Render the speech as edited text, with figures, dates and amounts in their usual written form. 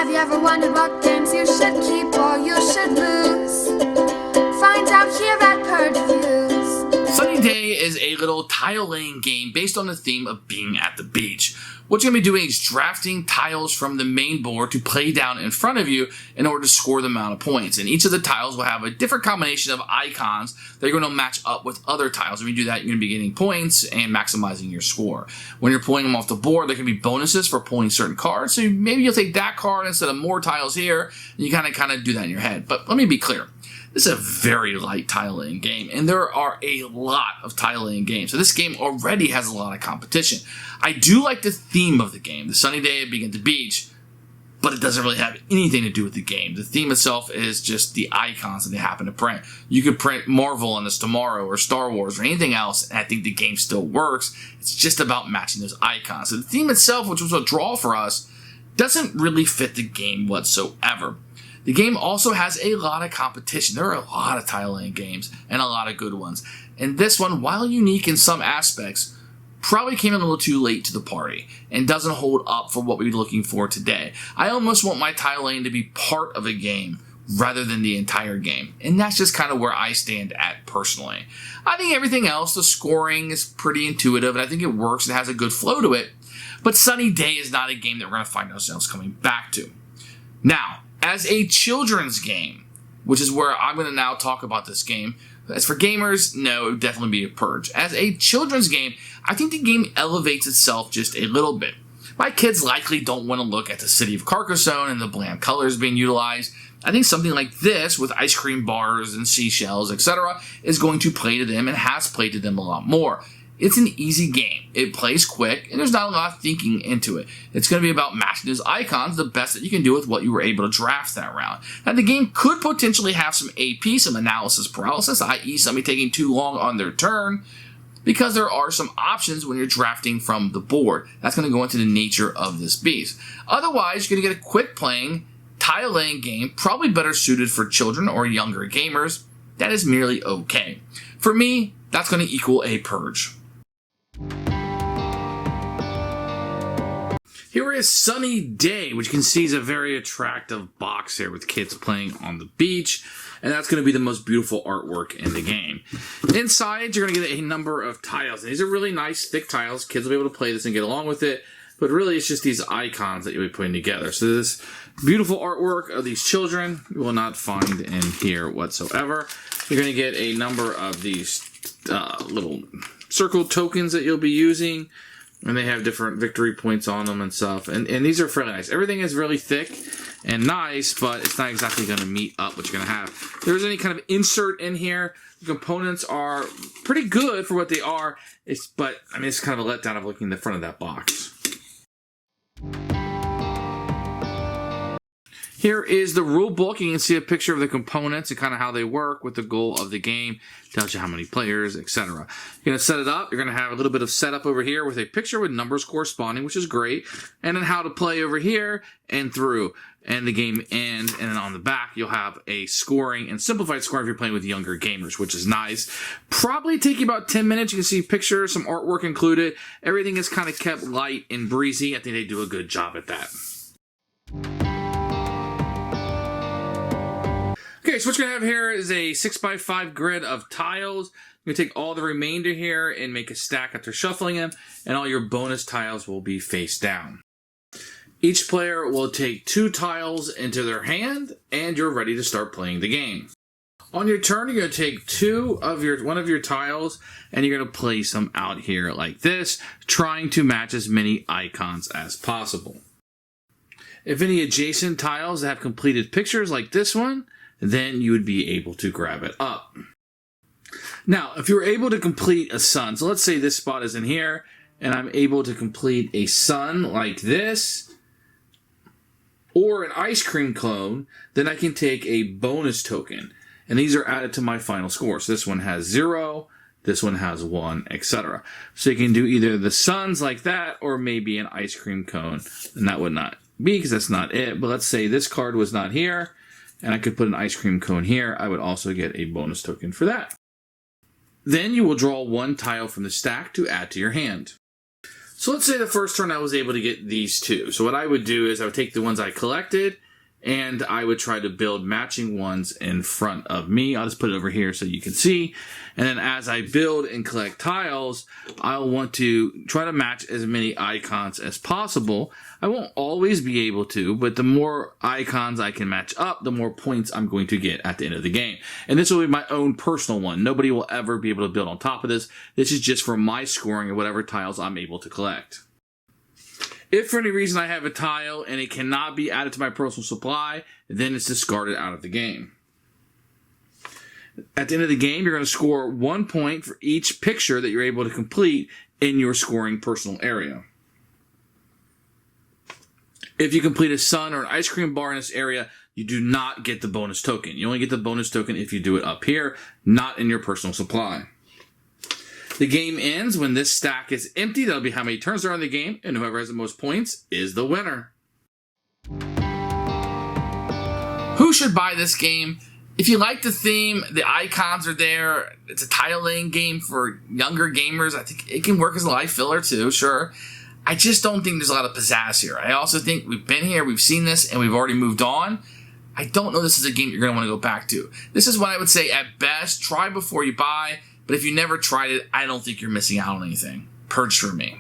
Have you ever wondered what games you should keep or you should lose? Find out here at Purge Reviews. Sunny Day is a little tile laying game based on the theme of being at the beach. What you're going to be doing is drafting tiles from the main board to play down in front of you in order to score the amount of points. And each of the tiles will have a different combination of icons that you're going to match up with other tiles. When you do that, you're going to be getting points and maximizing your score. When you're pulling them off the board, there can be bonuses for pulling certain cards. So maybe you'll take that card instead of more tiles here, and you kind of do that in your head. But let me be clear. This is a very light tile laying game, and there are a lot of tile laying games. So this game already has a lot of competition. I do like the theme of the game, the sunny day of being at the beach, but it doesn't really have anything to do with the game. The theme itself is just the icons that they happen to print. You could print Marvel on this tomorrow, or Star Wars, or anything else, and I think the game still works. It's just about matching those icons. So the theme itself, which was a draw for us, doesn't really fit the game whatsoever. The game also has a lot of competition. There are a lot of tile laying games and a lot of good ones. And this one, while unique in some aspects, probably came in a little too late to the party and doesn't hold up for what we're looking for today. I almost want my tile laying to be part of a game rather than the entire game. And that's just kind of where I stand at personally. I think everything else, the scoring is pretty intuitive and I think it works and has a good flow to it. But Sunny Day is not a game that we're going to find ourselves coming back to. Now, as a children's game, which is where I'm going to now talk about this game. As for gamers, no, it would definitely be a Purge. As a children's game, I think the game elevates itself just a little bit. My kids likely don't want to look at the city of Carcassonne and the bland colors being utilized. I think something like this, with ice cream bars and seashells, etc., is going to play to them and has played to them a lot more. It's an easy game. It plays quick, and there's not a lot of thinking into it. It's going to be about matching those icons the best that you can do with what you were able to draft that round. Now, the game could potentially have some AP, some analysis paralysis, i.e. somebody taking too long on their turn, because there are some options when you're drafting from the board. That's going to go into the nature of this beast. Otherwise, you're going to get a quick playing, tile laying game, probably better suited for children or younger gamers. That is merely okay. For me, that's going to equal a Purge. Here is Sunny Day, which you can see is a very attractive box here with kids playing on the beach. And that's going to be the most beautiful artwork in the game. Inside, you're going to get a number of tiles. And these are really nice, thick tiles. Kids will be able to play this and get along with it. But really, it's just these icons that you'll be putting together. So this beautiful artwork of these children you will not find in here whatsoever. You're going to get a number of these little circle tokens that you'll be using. And they have different victory points on them and stuff. And these are fairly nice. Everything is really thick and nice, but it's not exactly going to meet up what you're going to have. If there's any kind of insert in here, the components are pretty good for what they are. But it's kind of a letdown of looking at the front of that box. Here is the rule book. You can see a picture of the components and kind of how they work with the goal of the game. Tells you how many players, etc. You're going to set it up. You're going to have a little bit of setup over here with a picture with numbers corresponding, which is great. And then how to play over here and through. And the game end. And then on the back, you'll have a scoring and simplified scoring if you're playing with younger gamers, which is nice. Probably take you about 10 minutes. You can see pictures, some artwork included. Everything is kind of kept light and breezy. I think they do a good job at that. Okay, so what you're going to have here is a 6x5 grid of tiles. You're going to take all the remainder here and make a stack after shuffling them, and all your bonus tiles will be face down. Each player will take 2 tiles into their hand, and you're ready to start playing the game. On your turn, you're going to take one of your tiles, and you're going to place them out here like this, trying to match as many icons as possible. If any adjacent tiles have completed pictures like this one, then you would be able to grab it up. Now, if you're able to complete a sun, so let's say this spot is in here, and I'm able to complete a sun like this, or an ice cream cone, then I can take a bonus token, and these are added to my final score. So this one has 0, this one has 1, etc. So you can do either the suns like that, or maybe an ice cream cone, and that would not be, because that's not it. But let's say this card was not here, and I could put an ice cream cone here. I would also get a bonus token for that. Then you will draw 1 tile from the stack to add to your hand. So let's say the first turn I was able to get these two. So what I would do is I would take the ones I collected, and I would try to build matching ones in front of me. I'll just put it over here so you can see. And then as I build and collect tiles, I'll want to try to match as many icons as possible. I won't always be able to, but the more icons I can match up, the more points I'm going to get at the end of the game. And this will be my own personal one. Nobody will ever be able to build on top of this. This is just for my scoring of whatever tiles I'm able to collect. If for any reason I have a tile and it cannot be added to my personal supply, then it's discarded out of the game. At the end of the game, you're going to score 1 point for each picture that you're able to complete in your scoring personal area. If you complete a sun or an ice cream bar in this area, you do not get the bonus token. You only get the bonus token if you do it up here, not in your personal supply. The game ends when this stack is empty. That'll be how many turns there are in the game, and whoever has the most points is the winner. Who should buy this game? If you like the theme, the icons are there. It's a tile laying game for younger gamers. I think it can work as a life filler too, sure. I just don't think there's a lot of pizzazz here. I also think we've been here, we've seen this, and we've already moved on. I don't know this is a game you're going to want to go back to. This is what I would say at best, try before you buy. But if you never tried it, I don't think you're missing out on anything. Purge for me.